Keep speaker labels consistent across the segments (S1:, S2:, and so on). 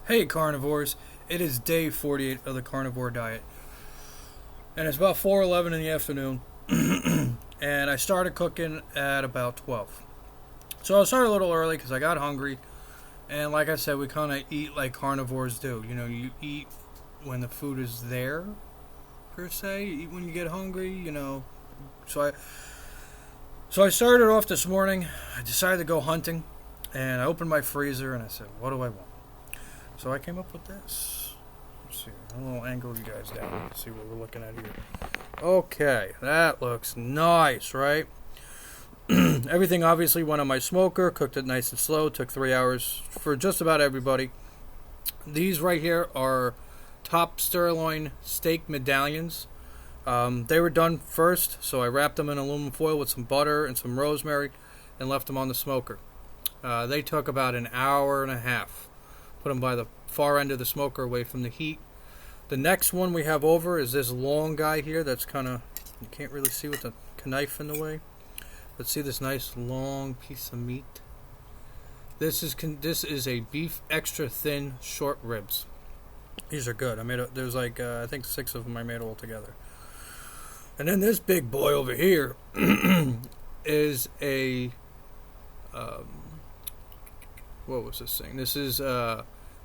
S1: Hey carnivores, it is day 48 of the carnivore diet, and it's about 4:11 in the afternoon, and I started cooking at about 12. So I started a little early because I got hungry, and like I said, we kind of eat like carnivores do. You know, you eat when the food is there, per se. You eat when you get hungry, you know. So I, so I started off this morning. I decided to go hunting, and I opened my freezer and I said, "What do I want?" So I came up with this. Let's see. I'll angle you guys down to see what we're looking at here. Okay, that looks nice, right? Everything obviously went on my smoker, cooked it nice and slow, took 3 hours for just about everybody. These right here are top sirloin steak medallions. They were done first, so I wrapped them in aluminum foil with some butter and some rosemary and left them on the smoker. They took about an hour and a half. Put them by the far end of the smoker away from the heat. The next one we have over is this long guy here that's kind of, you can't really see with the knife in the way. But see this nice long piece of meat? This is a beef extra thin short ribs. These are good. There's like, I think 6 of them I made all together. And then this big boy over here is a, what was this thing? This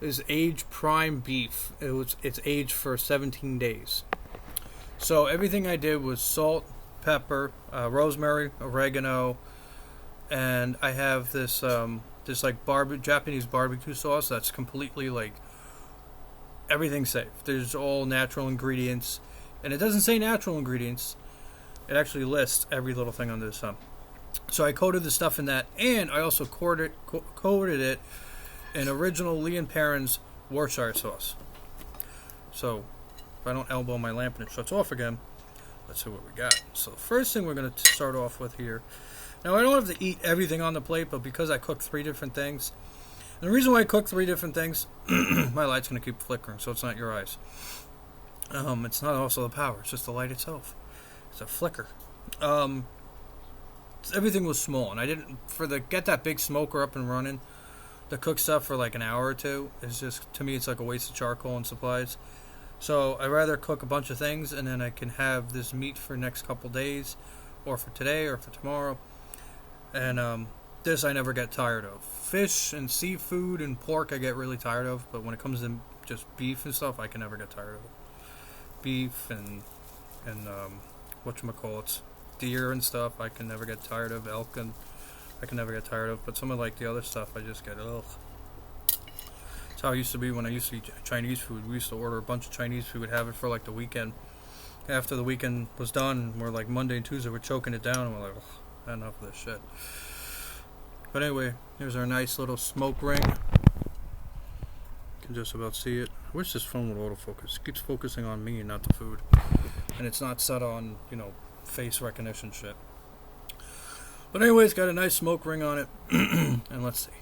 S1: is aged prime beef. It's aged for 17 days. So everything I did was salt, pepper, rosemary, oregano, and I have this like Japanese barbecue sauce that's completely like everything's safe. There's all natural ingredients, and it doesn't say natural ingredients. It actually lists every little thing under the sun. So I coated the stuff in that, and I also coated it in original Lee and Perrin's Worcestershire sauce. So if I don't elbow my lamp and it shuts off again, let's see what we got. So the first thing we're going to start off with here. Now I don't have to eat everything on the plate, but because I cooked 3 different things, and the reason why I cooked 3 different things, my light's going to keep flickering, so it's not your eyes. It's not also the power; it's just the light itself. It's a flicker. Everything was small, and I didn't get that big smoker up and running. To cook stuff for like an hour or two is just, to me, it's like a waste of charcoal and supplies. So I'd rather cook a bunch of things, and then I can have this meat for the next couple days, or for today, or for tomorrow. And this I never get tired of. Fish and seafood and pork I get really tired of, but when it comes to just beef and stuff, I can never get tired of it. Beef and whatchamacallits, deer and stuff, I can never get tired of. Elk, and I can never get tired of. But some of like the other stuff, I just get, ugh. That's how it used to be when I used to eat Chinese food. We used to order a bunch of Chinese food, would have it for like the weekend. After the weekend was done, we're like Monday and Tuesday, we're choking it down, and we're like, ugh, enough of this shit. But anyway, here's our nice little smoke ring. You can just about see it. I wish this phone would autofocus. It keeps focusing on me and not the food. And it's not set on, face recognition shit. But anyway, it's got a nice smoke ring on it. And let's see.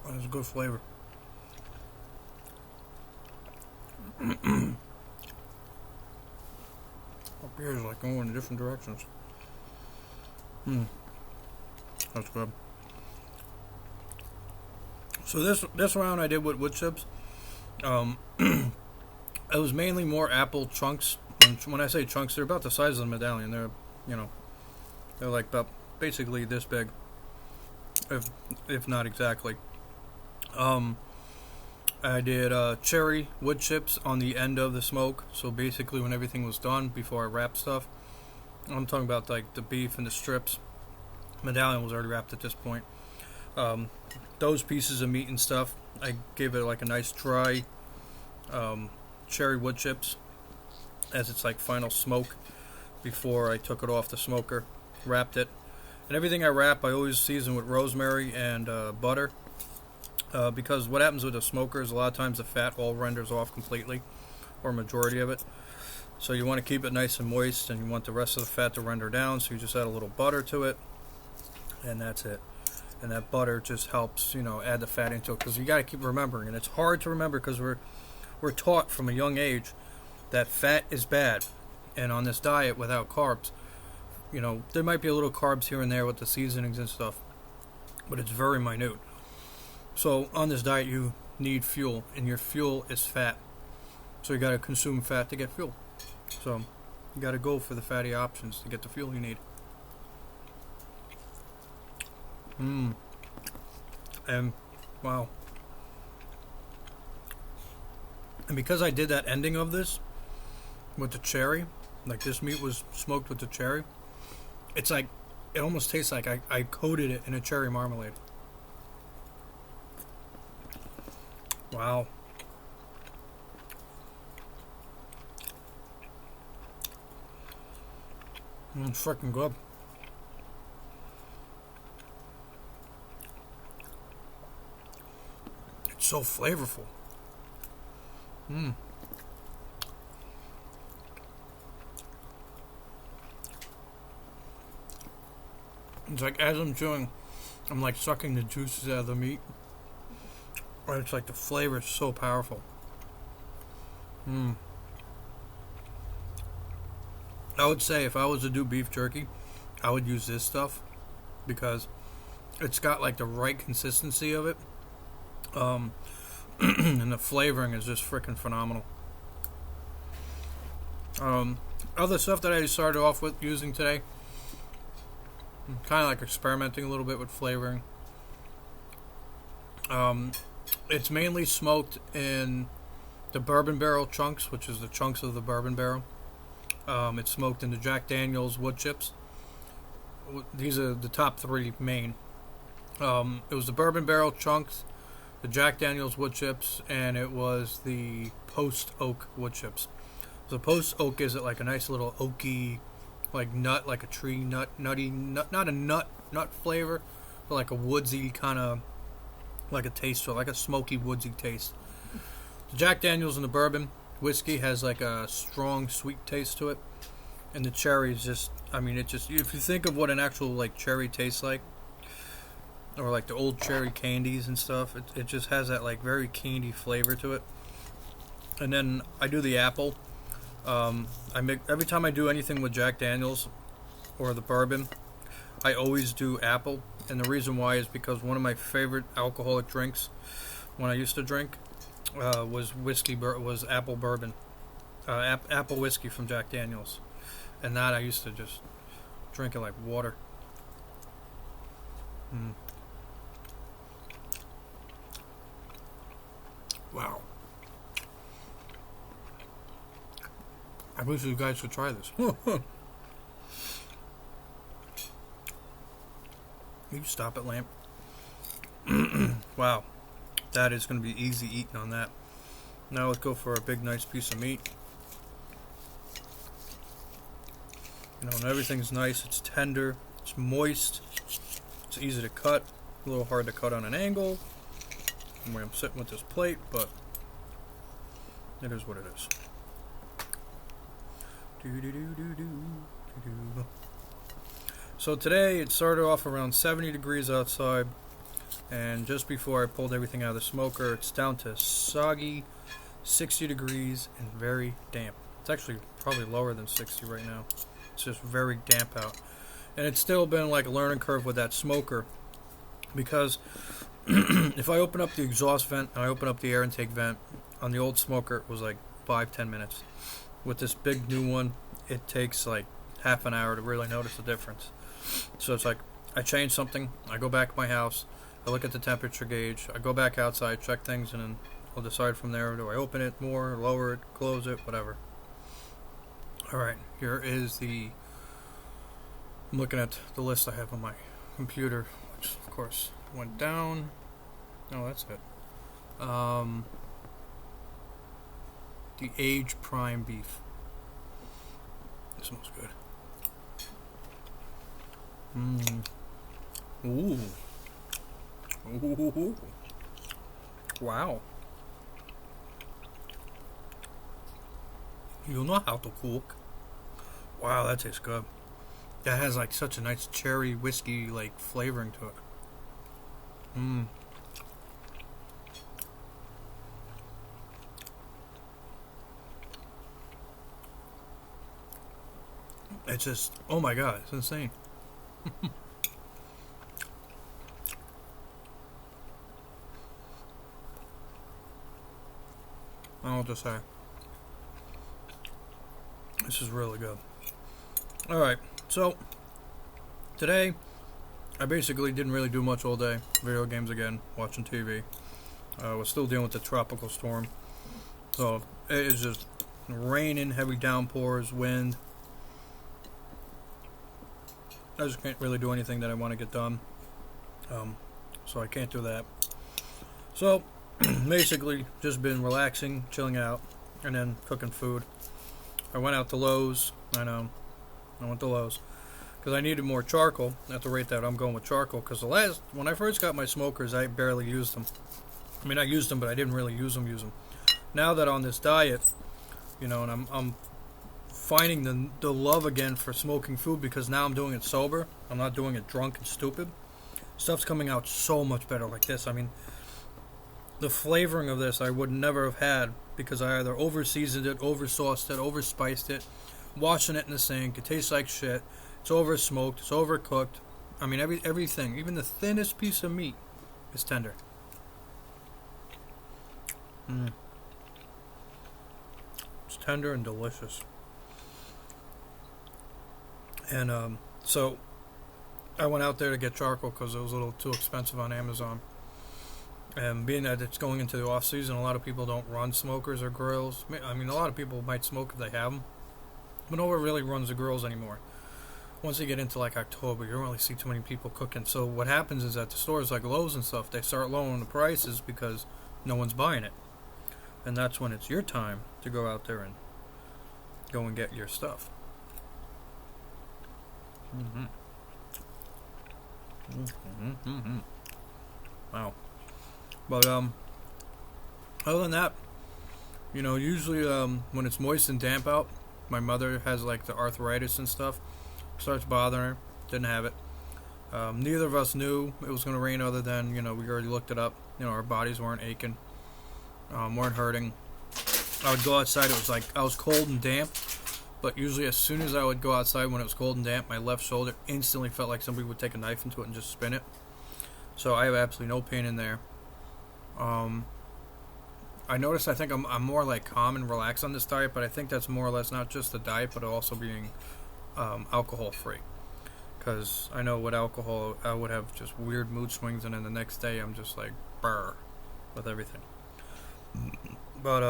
S1: That's a good flavor. Up here is like going in different directions. That's good. So this round I did with wood chips. It was mainly more apple chunks. When I say chunks, they're about the size of the medallion. They're like about basically this big, if not exactly. I did cherry wood chips on the end of the smoke. So basically, when everything was done, before I wrapped stuff, I'm talking about like the beef and the strips. Medallion was already wrapped at this point. Those pieces of meat and stuff, I gave it like a nice dry cherry wood chips as its like final smoke before I took it off the smoker, wrapped it. And everything I wrap, I always season with rosemary and butter. Because what happens with a smoker is a lot of times the fat all renders off completely, or majority of it. So you want to keep it nice and moist, and you want the rest of the fat to render down, so you just add a little butter to it, and that's it. And that butter just helps, add the fat into it, because you got to keep remembering, and it's hard to remember because we're taught from a young age that fat is bad. And on this diet without carbs, you know, there might be a little carbs here and there with the seasonings and stuff, but it's very minute. So on this diet, you need fuel, and your fuel is fat. So you got to consume fat to get fuel. So you got to go for the fatty options to get the fuel you need. And wow. And because I did that ending of this with the cherry, like this meat was smoked with the cherry, it's like, it almost tastes like I coated it in a cherry marmalade. Wow. It's freaking good. It's so flavorful. It's like as I'm chewing, I'm like sucking the juices out of the meat. And it's like the flavor is so powerful. I would say if I was to do beef jerky, I would use this stuff because it's got like the right consistency of it. And the flavoring is just freaking phenomenal. Other stuff that I started off with using today, I'm kind of like experimenting a little bit with flavoring. It's mainly smoked in the bourbon barrel chunks, which is the chunks of the bourbon barrel. It's smoked in the Jack Daniel's wood chips. These are the top three main. It was the bourbon barrel chunks, the Jack Daniel's wood chips, and it was the post oak wood chips. So post oak is like a nice little oaky, like nut, like a tree nut, nutty, not a nut flavor, but like a woodsy kind of, like a taste to it, like a smoky woodsy taste. The Jack Daniel's and the bourbon whiskey has like a strong sweet taste to it, and the cherry is just, I mean, it just, if you think of what an actual like cherry tastes like, or like the old cherry candies and stuff, it just has that like very candy flavor to it. And then I do the apple. I make, every time I do anything with Jack Daniel's or the bourbon, I always do apple, and the reason why is because one of my favorite alcoholic drinks when I used to drink was apple bourbon, apple whiskey from Jack Daniel's, and that I used to just drink it like water. Wow. I wish you guys should try this. You stop it, lamp. Wow. That is going to be easy eating on that. Now let's go for a big, nice piece of meat. You know, and everything's nice. It's tender. It's moist. It's easy to cut. A little hard to cut on an angle from where I'm sitting with this plate, but it is what it is. So today it started off around 70 degrees outside, and just before I pulled everything out of the smoker, it's down to soggy 60 degrees and very damp. It's actually probably lower than 60 right now. It's just very damp out. And it's still been like a learning curve with that smoker, because if I open up the exhaust vent and I open up the air intake vent on the old smoker, it was like 5-10 minutes. With this big new one, it takes like half an hour to really notice the difference. So it's like, I change something, I go back to my house, I look at the temperature gauge, I go back outside, check things, and then I'll decide from there, do I open it more, lower it, close it, whatever. Alright, here is I'm looking at the list I have on my computer, which of course went down. Oh, that's it. The aged prime beef. This smells good. Ooh. Ooh. Wow. You know how to cook. Wow, that tastes good. That has like such a nice cherry whiskey like flavoring to it. It's just, oh my god, it's insane. I'll just say, this is really good. Alright, so today I basically didn't really do much all day. Video games again, watching TV. We're still dealing with the tropical storm. So it is just raining, heavy downpours, wind. I just can't really do anything that I want to get done. So I can't do that. So basically just been relaxing, chilling out, and then cooking food. I went out to Lowe's. I went to Lowe's because I needed more charcoal at the rate that I'm going with charcoal, because when I first got my smokers, I barely used them. I mean, I used them, but I didn't really use them. Now that on this diet, and I'm finding the love again for smoking food, because now I'm doing it sober. I'm not doing it drunk and stupid. Stuff's coming out so much better like this. I mean, the flavoring of this I would never have had, because I either over-seasoned it, over-sauced it, over-spiced it, washing it in the sink. It tastes like shit. It's over-smoked. It's overcooked. I mean, everything. Even the thinnest piece of meat is tender. It's tender and delicious. And so I went out there to get charcoal because it was a little too expensive on Amazon. And being that it's going into the off season, a lot of people don't run smokers or grills. I mean, a lot of people might smoke if they have them, but no one really runs the grills anymore. Once you get into like October, you don't really see too many people cooking. So what happens is at the stores like Lowe's and stuff, they start lowering the prices because no one's buying it. And that's when it's your time to go out there and go and get your stuff. Wow. But other than that, usually when it's moist and damp out, my mother has like the arthritis and stuff, starts bothering her. Didn't have it. Neither of us knew it was going to rain, other than we already looked it up. Our bodies weren't aching, weren't hurting. I would go outside. It was like I was cold and damp, but usually as soon as I would go outside when it was cold and damp, my left shoulder instantly felt like somebody would take a knife into it and just spin it. So I have absolutely no pain in there. I noticed I think I'm more like calm and relaxed on this diet, but I think that's more or less not just the diet, but also being alcohol free. Because I know with alcohol I would have just weird mood swings, and then the next day I'm just like brr with everything. But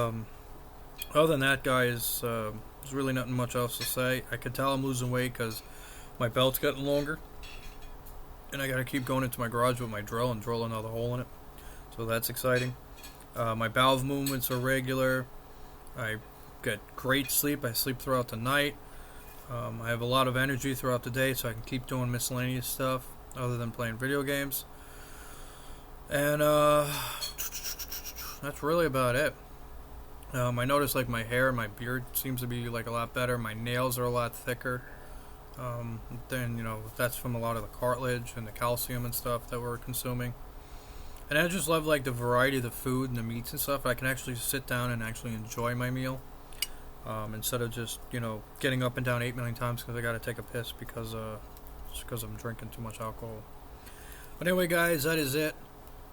S1: other than that, guys, there's really nothing much else to say. I could tell I'm losing weight because my belt's getting longer, and I got to keep going into my garage with my drill and drill another hole in it. So that's exciting. My bowel movements are regular. I get great sleep. I sleep throughout the night. I have a lot of energy throughout the day, so I can keep doing miscellaneous stuff other than playing video games. And that's really about it. I noticed like my hair and my beard seems to be like a lot better. My nails are a lot thicker. Then that's from a lot of the cartilage and the calcium and stuff that we're consuming. And I just love like the variety of the food and the meats and stuff. I can actually sit down and actually enjoy my meal, instead of just getting up and down 8 million times because I got to take a piss because I'm drinking too much alcohol. But anyway, guys, that is it.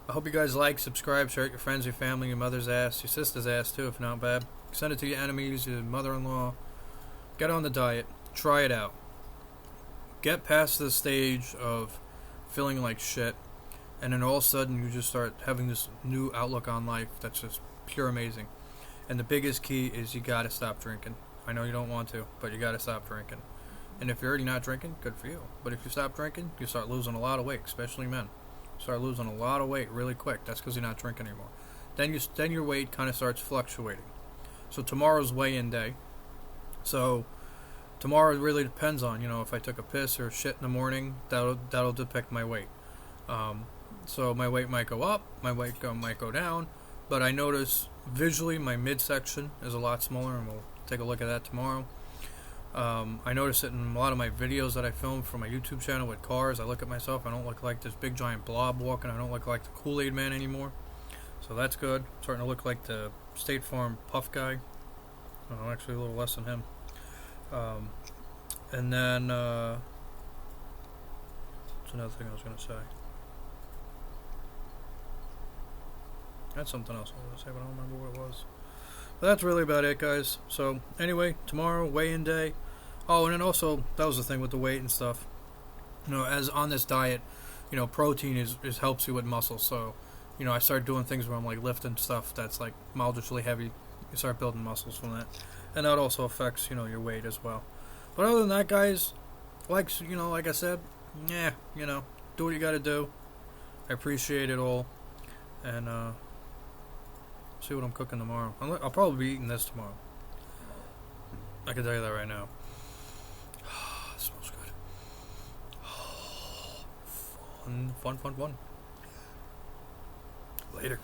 S1: I hope you guys like, subscribe, share it with your friends, your family, your mother's ass, your sister's ass too, if not bad. Send it to your enemies, your mother-in-law. Get on the diet. Try it out. Get past the stage of feeling like shit, and then all of a sudden you just start having this new outlook on life that's just pure amazing. And the biggest key is you gotta stop drinking. I know you don't want to, but you gotta stop drinking. And if you're already not drinking, good for you. But if you stop drinking, you start losing a lot of weight, especially men. Start losing a lot of weight really quick. That's because you're not drinking anymore. Then your weight kind of starts fluctuating. So tomorrow's weigh-in day. So tomorrow really depends on if I took a piss or shit in the morning. That'll depict my weight. So my weight might go up, my weight might go down. But I notice visually my midsection is a lot smaller, and we'll take a look at that tomorrow. I notice it in a lot of my videos that I film for my YouTube channel with cars. I look at myself, I don't look like this big giant blob walking. I don't look like the Kool-Aid man anymore. So that's good. I'm starting to look like the State Farm Puff guy. Actually a little less than him. And then, what's another thing I was going to say? That's something else I was going to say, but I don't remember what it was. But that's really about it, guys. So, anyway, tomorrow, weigh-in day. Oh, and then also, that was the thing with the weight and stuff. You know, as on this diet, you know, protein is helps you with muscle. So, you know, I started doing things where I'm like lifting stuff that's like moderately heavy. You start building muscles from that, and that also affects, you know, your weight as well. But other than that, guys, like I said, yeah, you know, do what you got to do. I appreciate it all, and see what I'm cooking tomorrow. I'll probably be eating this tomorrow. I can tell you that right now. It smells good. Fun. Later.